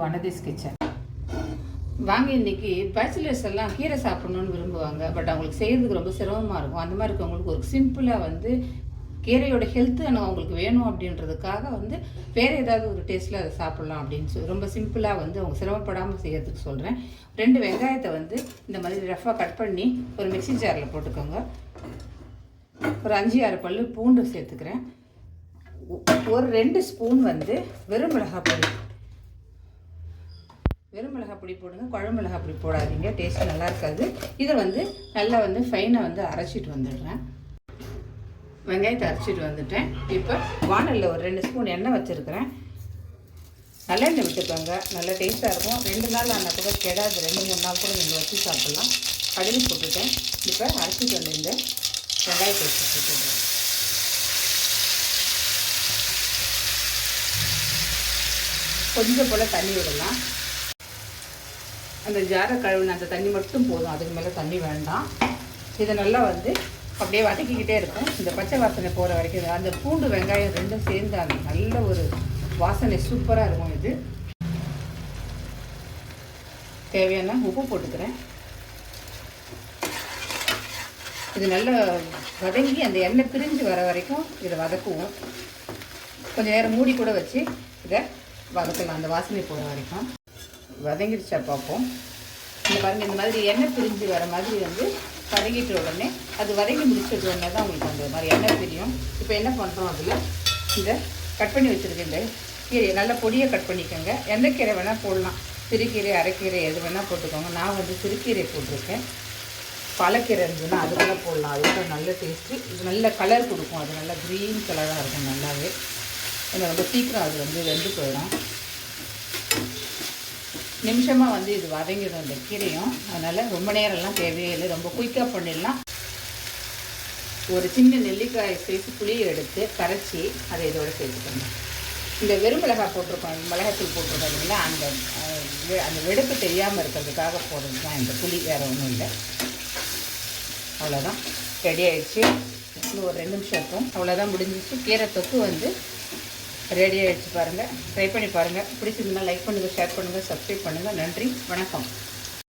வனதேஷ் kitchen. வாங்க, இன்றைக்கி bachelors எல்லாம் கீரை சாப்பிட்ணுன்னு விரும்புவாங்க. பட் அவங்களுக்கு செய்கிறதுக்கு ரொம்ப சிரமமாக இருக்கும். அந்த மாதிரி இருக்கவங்களுக்கு ஒரு சிம்பிளாக கீரையோட ஹெல்த்து அவங்களுக்கு வேணும் அப்படின்றதுக்காக வேறு ஏதாவது ஒரு டேஸ்ட்டில் அதை சாப்பிட்லாம் அப்படின்னு சொல்லி ரொம்ப சிம்பிளாக அவங்க சிரமப்படாமல் செய்கிறதுக்கு சொல்கிறேன். 2 வெங்காயத்தை இந்த மாதிரி ரஃபாக கட் பண்ணி ஒரு மிக்ஸி ஜாரில் போட்டுக்கோங்க. ஒரு 5-6 பல்லு பூண்டு சேர்த்துக்கிறேன். ஒரு 2 ஸ்பூன் வெறும் மிளகாய் பொடி போடுங்க. குழம்பு மிளகாய் பொடி போடாதீங்க, டேஸ்ட் நல்லா இருக்காது. இதை நல்லா ஃபைனாக அரைச்சிட்டு வந்துடுறேன். வெங்காயத்தை அரைச்சிட்டு வந்துட்டேன். இப்போ வானலில் ஒரு 2 ஸ்பூன் எண்ணெய் வச்சுருக்கிறேன். நல்லெண்ணெய் விட்டுக்கோங்க, நல்லா டேஸ்ட்டாக இருக்கும். 2 நாள் ஆனால் கூட கெடாது, 2-3 நாள் கூட நீங்கள் வச்சு சாப்பிட்லாம். கடுகு போட்டுட்டேன். இப்போ அரைச்சிட்டு வந்து இந்த வெங்காயத்தை போட்டுடுறேன். கொஞ்சம் போல் தண்ணி விடலாம். அந்த ஜாரை கழுவின அந்த தண்ணி மட்டும் போதும், அதுக்கு மேலே தண்ணி வேண்டாம். இதை நல்லா அப்படியே வதக்கிக்கிட்டே இருக்கும். இந்த பச்சை வாசனை போகிற வரைக்கும் அந்த பூண்டு வெங்காயம் 2 சேர்ந்து அந்த நல்ல ஒரு வாசனை சூப்பராக இருக்கும். இது தேவையான உப்பு போட்டுக்கிறேன். இது நல்லா வதங்கி அந்த எண்ணெய் பிரிஞ்சு வர வரைக்கும் இதை வதக்குவோம். கொஞ்சம் நேரம் மூடி கூட வச்சு இதை வதக்கலாம், அந்த வாசனை போகிற வரைக்கும். வதங்கிடுச்சா பார்ப்போம். பாருங்கள், இந்த மாதிரி எண்ணெய் பிரிஞ்சு வர மாதிரி வதங்கிட்ட உடனே அது வதங்கி முடிச்சது உடனே தான் உங்களுக்கு அந்த மாதிரி எண்ணெய் பிரியும். இப்போ என்ன பண்ணுறோம், அதில் இந்த கட் பண்ணி வச்சுருக்கேன் இந்த கீரையை நல்லா பொடியை கட் பண்ணிக்கோங்க. எந்த கீரை வேணால் போடலாம், சிறுகீரை அரைக்கீரை எது வேணால் போட்டுக்கோங்க. நான் சிறுகீரை போட்டிருக்கேன். பாலக்கீரை இருந்ததுன்னா அது கூட போடலாம், அது கூட நல்ல டேஸ்ட்டு. இது நல்ல கலர் கொடுக்கும், அது நல்லா க்ரீன் கலராக இருக்கும் நல்லாவே. ஏன்னா ரொம்ப சீக்கிரம் அது வெந்து போயிடும். நிமிஷமாக இது வதங்கிடும் இந்த கீரையும். அதனால் ரொம்ப நேரம்லாம் தேவையே இல்லை, ரொம்ப குயிக்காக பண்ணிடலாம். ஒரு சின்ன நெல்லிக்காய் சைஸ் புளியை எடுத்து கரைச்சி அதை இதோடு சேர்த்துக்கோங்க. இந்த வெறும் மிளகாய் போட்டிருக்கோம், மிளகாத்தூள் போட்டிருக்கோம் இல்லைங்களா, அந்த வெடுப்பு தெரியாமல் இருக்கிறதுக்காக போடுறது தான் இந்த புளி, வேறு ஒன்றும் இல்லை. அவ்வளோதான், ரெடி ஆகிடுச்சு. இன்னும் ஒரு 2 நிமிஷம் இருக்கும், அவ்வளோதான், முடிஞ்சிச்சு. கீரை தொக்கு ரெடி ஆகிடுச்சு. பாருங்கள், ட்ரை பண்ணி பாருங்கள். பிடிச்சிருந்தால் லைக் பண்ணுங்கள், ஷேர் பண்ணுங்கள், சப்ஸ்கிரைப் பண்ணுங்கள். நன்றி, வணக்கம்.